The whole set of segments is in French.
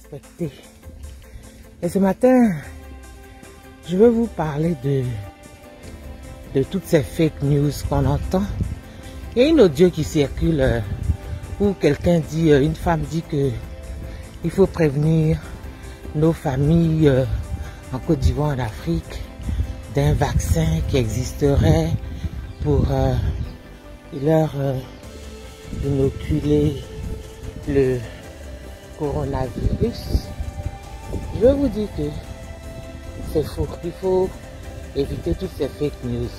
respecter. Et ce matin, je veux vous parler de toutes ces fake news qu'on entend. Il y a une audio qui circule où quelqu'un dit, une femme dit que il faut prévenir nos familles en Côte d'Ivoire, en Afrique, d'un vaccin qui existerait pour leur inoculer le coronavirus. Je vous dis que c'est faux. Il faut éviter toutes ces fake news.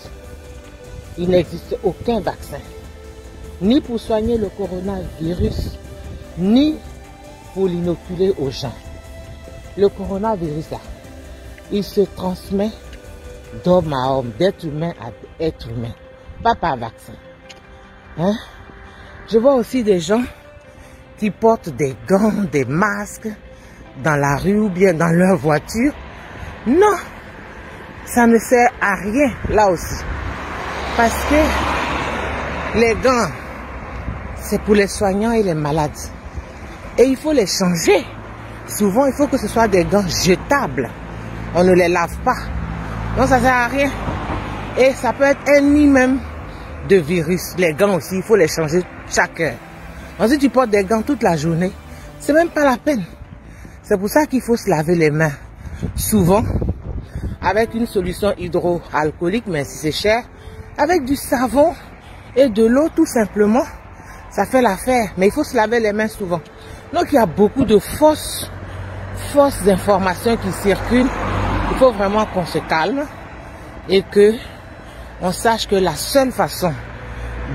Il n'existe aucun vaccin, ni pour soigner le coronavirus, ni pour l'inoculer aux gens. Le coronavirus, là, il se transmet d'homme à homme, d'être humain à être humain, pas par vaccin. Hein? Je vois aussi des gens qui portent des gants, des masques dans la rue ou bien dans leur voiture. Non, ça ne sert à rien là aussi. Parce que les gants, c'est pour les soignants et les malades. Et il faut les changer. Souvent, il faut que ce soit des gants jetables. On ne les lave pas. Donc ça ne sert à rien. Et ça peut être un nid même de virus. Les gants aussi, il faut les changer chaque heure. Ensuite, tu portes des gants toute la journée. C'est même pas la peine. C'est pour ça qu'il faut se laver les mains. Souvent, avec une solution hydroalcoolique, mais si c'est cher, avec du savon et de l'eau tout simplement, ça fait l'affaire. Mais il faut se laver les mains souvent. Donc il y a beaucoup de fausses informations qui circulent. Il faut vraiment qu'on se calme et que on sache que la seule façon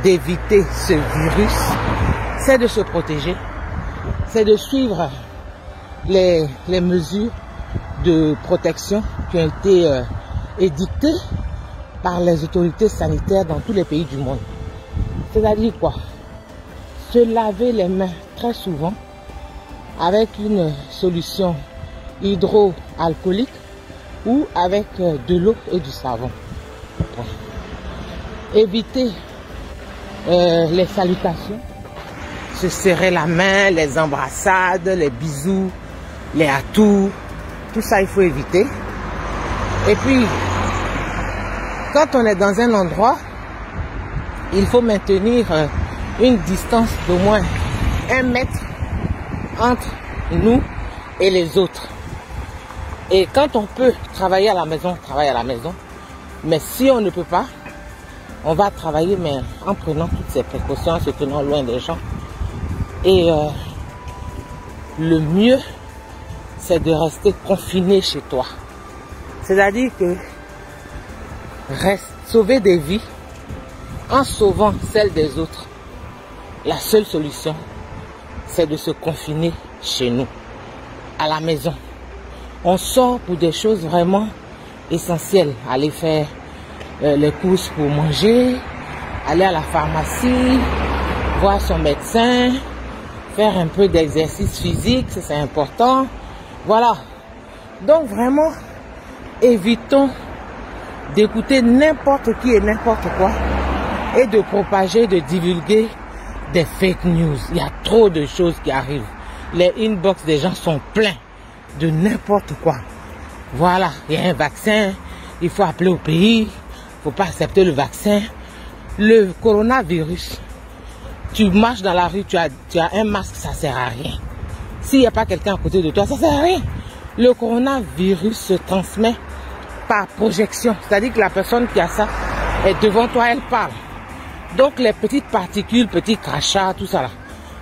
d'éviter ce virus, c'est de se protéger, c'est de suivre les mesures de protection qui ont été édictées par les autorités sanitaires dans tous les pays du monde. C'est-à-dire quoi? Se laver les mains très souvent avec une solution hydroalcoolique ou avec de l'eau et du savon. Éviter les salutations, se serrer la main, les embrassades, les bisous, les atouts, tout ça il faut éviter. Et puis, quand on est dans un endroit, il faut maintenir une distance d'au moins 1 mètre entre nous et les autres. Et quand on peut travailler à la maison, on travaille à la maison. Mais si on ne peut pas, on va travailler mais en prenant toutes ces précautions, en se tenant loin des gens. Et le mieux, c'est de rester confiné chez toi. C'est-à-dire que sauver des vies en sauvant celles des autres. La seule solution, c'est de se confiner chez nous, à la maison. On sort pour des choses vraiment essentielles. Aller faire les courses pour manger, aller à la pharmacie, voir son médecin, faire un peu d'exercice physique, c'est important. Voilà. Donc vraiment, évitons d'écouter n'importe qui et n'importe quoi et de propager, de divulguer des fake news. Il y a trop de choses qui arrivent. Les inbox des gens sont pleins de n'importe quoi. Voilà, il y a un vaccin, il faut appeler au pays, il ne faut pas accepter le vaccin. Le coronavirus, tu marches dans la rue, tu as un masque, ça ne sert à rien. S'il n'y a pas quelqu'un à côté de toi, ça ne sert à rien. Le coronavirus se transmet par projection. C'est-à-dire que la personne qui a ça est devant toi, elle parle. Donc les petites particules, petits crachats, tout ça là,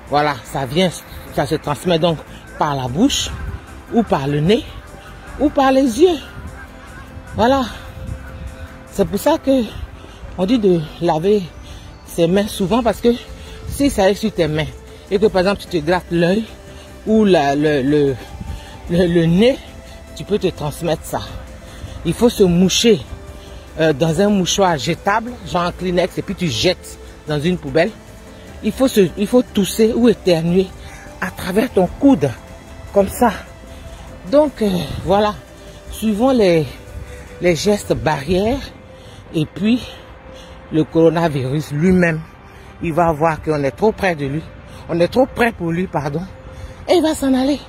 voilà, ça se transmet donc par la bouche, ou par le nez, ou par les yeux. Voilà. C'est pour ça que on dit de laver ses mains souvent, parce que si ça est sur tes mains, et que par exemple tu te grattes l'œil, ou le nez, tu peux te transmettre ça. Il faut se moucher dans un mouchoir jetable, genre un Kleenex, et puis tu jettes dans une poubelle. Il faut tousser ou éternuer à travers ton coude, comme ça. Donc voilà, suivons les gestes barrières, et puis le coronavirus lui-même, il va voir qu'on est trop près de lui, on est trop près pour lui, pardon, et il va s'en aller.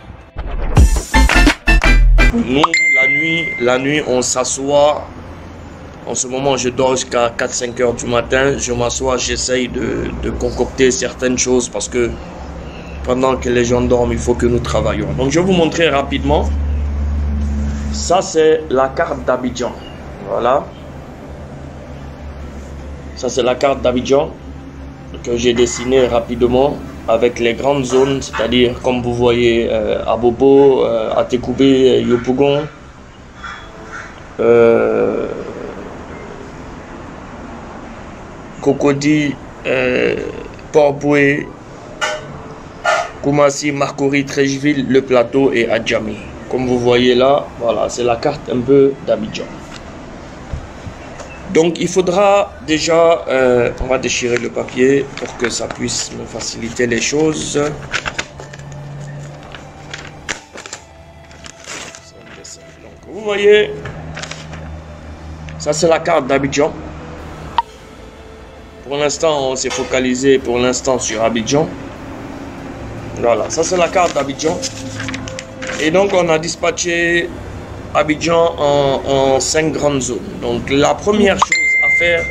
Nous, la nuit, on s'assoit. En ce moment, je dors jusqu'à 4-5 heures du matin. Je m'assois, j'essaye de concocter certaines choses parce que pendant que les gens dorment, il faut que nous travaillions. Donc, je vais vous montrer rapidement. Ça, c'est la carte d'Abidjan. Voilà. Ça, c'est la carte d'Abidjan que j'ai dessinée rapidement avec les grandes zones, c'est-à-dire, comme vous voyez, Abobo, Atekoubé, Yopougon, Cocody, Port-Boué, Koumassi, Marcory, Treichville, Le Plateau et Adjamé. Comme vous voyez là, voilà, c'est la carte un peu d'Abidjan. Donc il faudra déjà, on va déchirer le papier pour que ça puisse me faciliter les choses. Donc vous voyez, ça c'est la carte d'Abidjan. Pour l'instant, on s'est focalisé pour l'instant sur Abidjan. Voilà, ça c'est la carte d'Abidjan. Et donc on a dispatché Abidjan en 5 grandes zones. Donc la première chose à faire,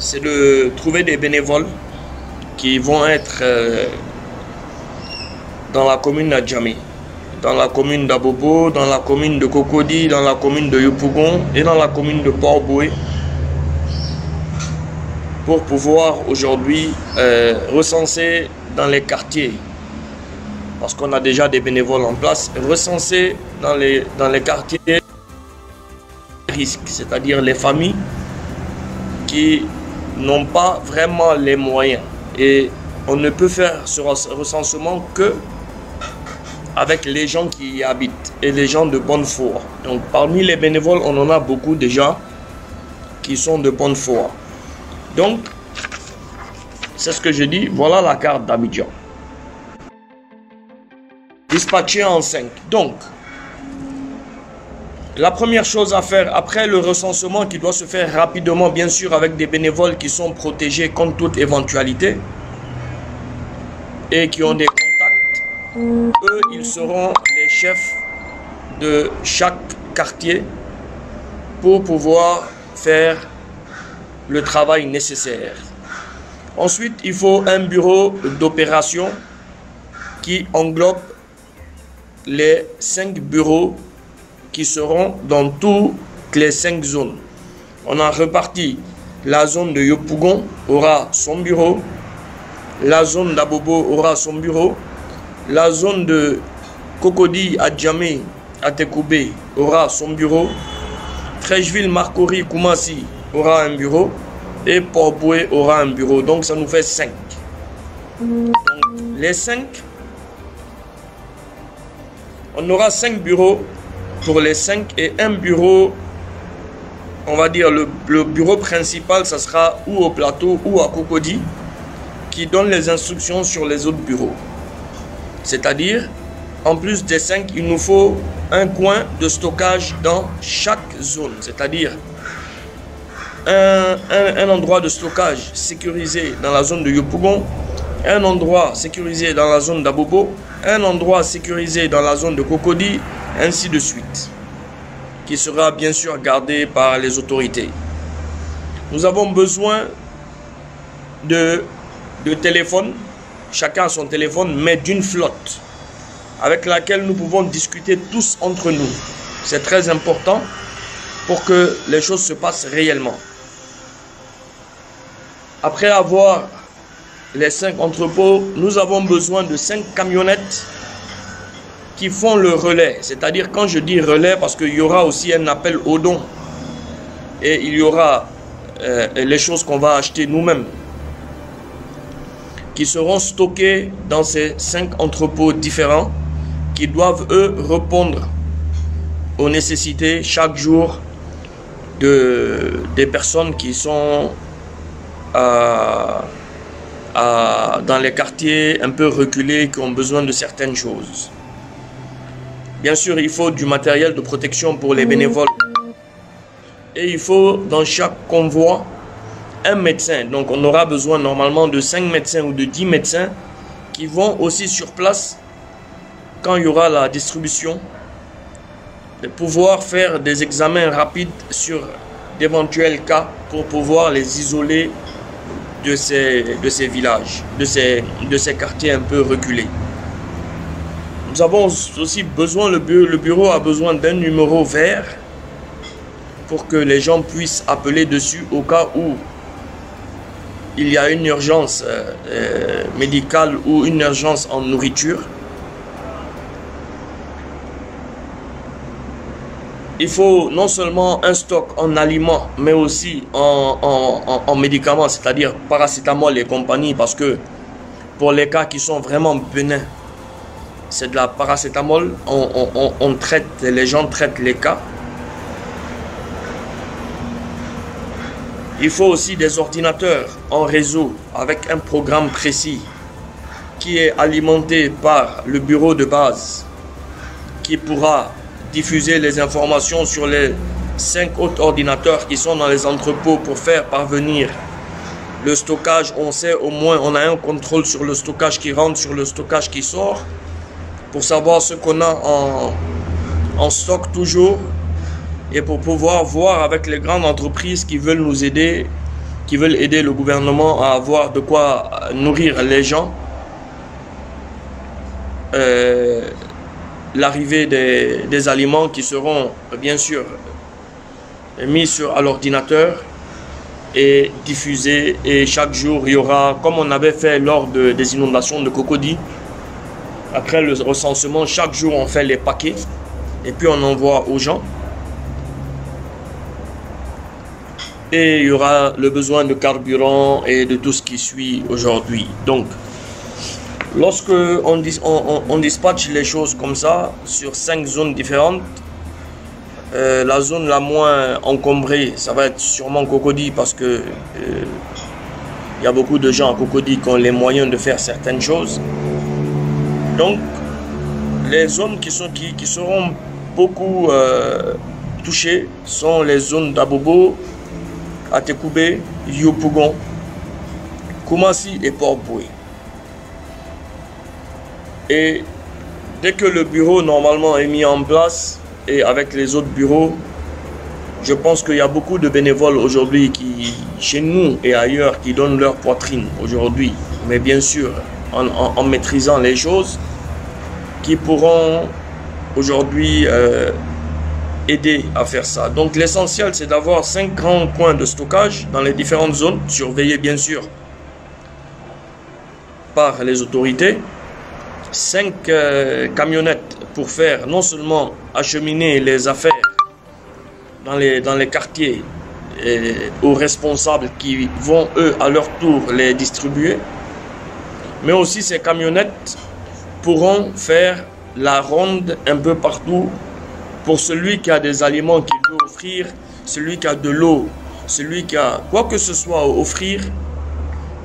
c'est de trouver des bénévoles qui vont être dans la commune d'Adjamé, dans la commune d'Abobo, dans la commune de Cocody, dans la commune de Yopougon et dans la commune de Port-Boué, pour pouvoir aujourd'hui recenser dans les quartiers, parce qu'on a déjà des bénévoles en place, recenser dans les quartiers risques, c'est-à-dire les familles qui n'ont pas vraiment les moyens. Et on ne peut faire ce recensement que avec les gens qui y habitent et les gens de bonne foi. Donc parmi les bénévoles, on en a beaucoup déjà qui sont de bonne foi. Donc, c'est ce que je dis, voilà la carte d'Abidjan. Dispatché en 5. Donc, la première chose à faire après le recensement qui doit se faire rapidement, bien sûr, avec des bénévoles qui sont protégés contre toute éventualité et qui ont des contacts, eux, ils seront les chefs de chaque quartier pour pouvoir faire le travail nécessaire. Ensuite, il faut un bureau d'opération qui englobe les 5 bureaux qui seront dans toutes les 5 zones. On a reparti. La zone de Yopougon aura son bureau. La zone d'Abobo aura son bureau. La zone de Cocody, Adjamé, Atekoubé aura son bureau. Treichville, Marcory, Koumassi aura un bureau. Et Port-Boué aura un bureau. Donc ça nous fait 5. Donc, les 5, on aura 5 bureaux pour les 5 et un bureau, on va dire le bureau principal, ça sera ou au Plateau ou à Cocody, qui donne les instructions sur les autres bureaux. C'est-à-dire, en plus des 5, il nous faut un coin de stockage dans chaque zone. C'est-à-dire, un endroit de stockage sécurisé dans la zone de Yopougon, un endroit sécurisé dans la zone d'Abobo, un endroit sécurisé dans la zone de Cocody, ainsi de suite, qui sera bien sûr gardé par les autorités. Nous avons besoin de téléphones, chacun a son téléphone, mais d'une flotte avec laquelle nous pouvons discuter tous entre nous. C'est très important pour que les choses se passent réellement. Après avoir les 5 entrepôts, nous avons besoin de 5 camionnettes qui font le relais. C'est-à-dire, quand je dis relais, parce qu'il y aura aussi un appel aux dons. Et il y aura les choses qu'on va acheter nous-mêmes, qui seront stockées dans ces 5 entrepôts différents, qui doivent, eux, répondre aux nécessités chaque jour des personnes qui sont dans les quartiers un peu reculés, qui ont besoin de certaines choses. Bien sûr, il faut du matériel de protection pour les bénévoles. Et il faut dans chaque convoi un médecin. Donc on aura besoin normalement de 5 médecins ou de 10 médecins qui vont aussi sur place quand il y aura la distribution de pouvoir faire des examens rapides sur d'éventuels cas pour pouvoir les isoler de ces villages, de ces quartiers un peu reculés. Nous avons aussi besoin, le bureau a besoin d'un numéro vert pour que les gens puissent appeler dessus au cas où il y a une urgence médicale ou une urgence en nourriture. Il faut non seulement un stock en aliments, mais aussi en médicaments, c'est-à-dire paracétamol et compagnie, parce que pour les cas qui sont vraiment bénins, c'est de la paracétamol, on traite, les gens traitent les cas. Il faut aussi des ordinateurs en réseau avec un programme précis qui est alimenté par le bureau de base qui pourra diffuser les informations sur les 5 autres ordinateurs qui sont dans les entrepôts pour faire parvenir le stockage. On sait au moins, on a un contrôle sur le stockage qui rentre, sur le stockage qui sort, pour savoir ce qu'on a en stock toujours et pour pouvoir voir avec les grandes entreprises qui veulent nous aider, qui veulent aider le gouvernement à avoir de quoi nourrir les gens. L'arrivée des aliments qui seront bien sûr mis à l'ordinateur et diffusés, et chaque jour il y aura, comme on avait fait lors des inondations de Cocody, après le recensement, chaque jour on fait les paquets et puis on envoie aux gens, et il y aura le besoin de carburant et de tout ce qui suit aujourd'hui. Donc lorsque on dispatche les choses comme ça sur 5 zones différentes, la zone la moins encombrée, ça va être sûrement Cocody, parce que il y a beaucoup de gens à Cocody qui ont les moyens de faire certaines choses. Donc les zones qui seront beaucoup touchées sont les zones d'Abobo, Atekoubé, Yopougon, Koumassi et Port-Boué. Et dès que le bureau normalement est mis en place, et avec les autres bureaux, je pense qu'il y a beaucoup de bénévoles aujourd'hui qui, chez nous et ailleurs, qui donnent leur poitrine aujourd'hui, mais bien sûr en maîtrisant les choses, qui pourront aujourd'hui aider à faire ça. Donc l'essentiel, c'est d'avoir 5 grands points de stockage dans les différentes zones, surveillés bien sûr par les autorités, 5 camionnettes pour faire non seulement acheminer les affaires dans les quartiers aux responsables qui vont eux à leur tour les distribuer, mais aussi ces camionnettes pourront faire la ronde un peu partout pour celui qui a des aliments qu'il veut offrir, celui qui a de l'eau, celui qui a quoi que ce soit à offrir.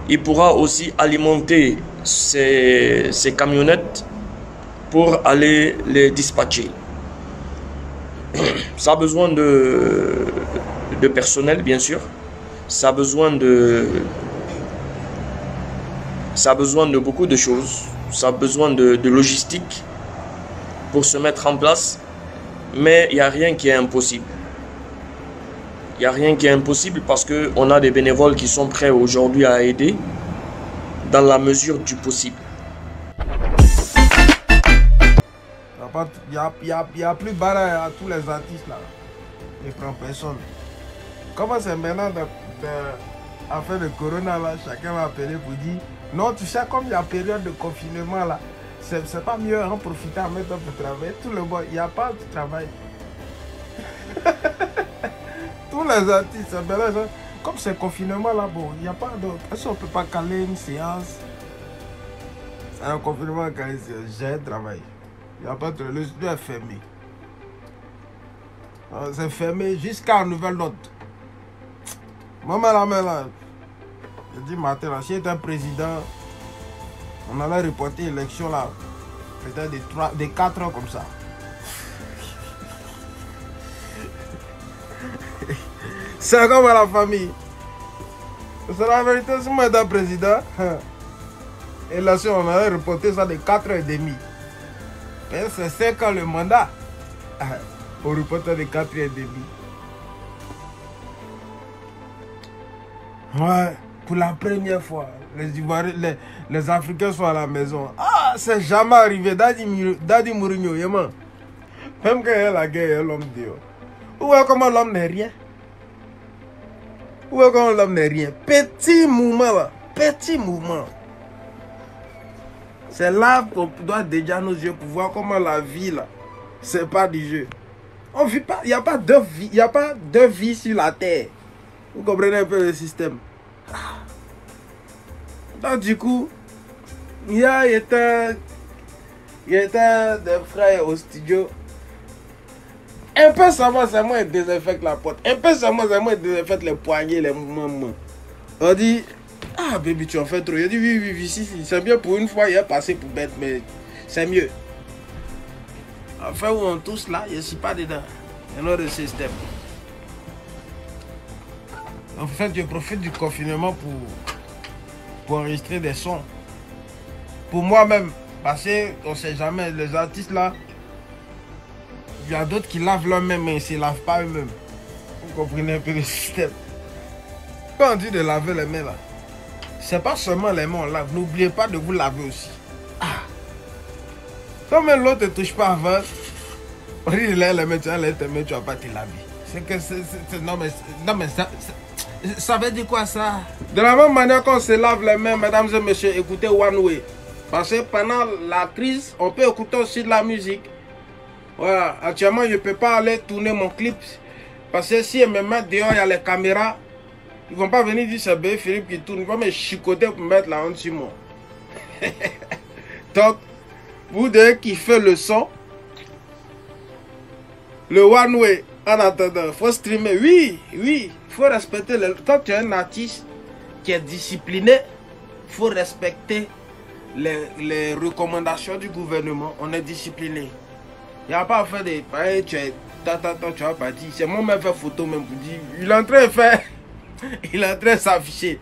Il pourra aussi alimenter ces camionnettes pour aller les dispatcher. Ça a besoin de personnel, bien sûr. Ça a besoin de beaucoup de choses. Ça a besoin de logistique pour se mettre en place. Mais il n'y a rien qui est impossible. Il n'y a rien qui est impossible parce qu'on a des bénévoles qui sont prêts aujourd'hui à aider dans la mesure du possible. Il y a plus barre à tous les artistes là. Ils ne prennent personne. Comment c'est maintenant affaire de corona là, chacun va appeler pour dire non, tu sais, comme il y a période de confinement là, c'est pas mieux en profiter en mettre pour travailler. Tout le monde, il n'y a pas de travail. Tous les artistes, comme c'est confinement là, bon, il n'y a pas d'autre. Est-ce qu'on ne peut pas caler une séance? C'est un confinement calé, j'ai un travail. Il n'y a pas de... Le studio est fermé. C'est fermé jusqu'à nouvelle note. Maman la mère là, je dis matin là, si j'étais un président, on allait reporter l'élection là, peut-être des 4 ans comme ça. C'est comme à la famille. C'est la vérité, si moi j'étais président, élection, on allait reporter ça de 4 ans et demi. C'est 5 ans le mandat. au reporter de 4e débit. Ouais, pour la première fois, les Africains sont à la maison. Ah, c'est jamais arrivé. Dadi Mourinho, même quand il y a la guerre, il y a l'homme Dieu. Où est comment l'homme n'est rien? Où est comment l'homme n'est rien? Petit mouvement là, petit mouvement. C'est là qu'on doit déjà nos yeux pour voir comment la vie là, c'est pas du jeu. On vit pas, il n'y a pas deux vies, il n'y a pas deux vies sur la terre. Vous comprenez un peu le système. Donc du coup, il y a des frères au studio. Un peu seulement, il désinfecte la porte. Un peu seulement, il désinfecte les poignets, les mouvements. On dit, ah baby, tu en fais trop. Il dit, oui, si, c'est bien pour une fois, il est passé pour bête, mais c'est mieux. Enfin, où on tous là, je ne suis pas dedans. C'est notre système. En fait, je profite du confinement pour enregistrer des sons. Pour moi-même, parce qu'on ne sait jamais, les artistes là, il y a d'autres qui lavent leurs mains, mais ils ne se lavent pas eux-mêmes. Vous comprenez un peu le système. Quand on dit de laver les mains là, c'est pas seulement les mains on lave, n'oubliez pas de vous laver aussi. Ah. Comme l'autre ne touche pas avant, on dit là les mains, tu vas tes mains, tu vas pas te laver. C'est que non mais ça veut dire quoi ça? De la même manière qu'on se lave les mains, mesdames et messieurs, écoutez One Way. Parce que pendant la crise, on peut écouter aussi de la musique. Voilà, actuellement je ne peux pas aller tourner mon clip. Parce que si ils me mettent dehors, il y a les caméras. Ils ne vont pas venir dire c'est B. Philippe qui tourne. Ils vont me chicoter pour mettre la honte sur moi. Donc, vous devez kiffer le son. Le One Way, en attendant, il faut streamer. Oui, il faut respecter. Quand tu es un artiste qui est discipliné, il faut respecter les recommandations du gouvernement. On est discipliné. Il n'y a pas à faire des pareils, tu vas partir. C'est moi-même fait photo même pour dire, il est en train de faire, il est en train de s'afficher.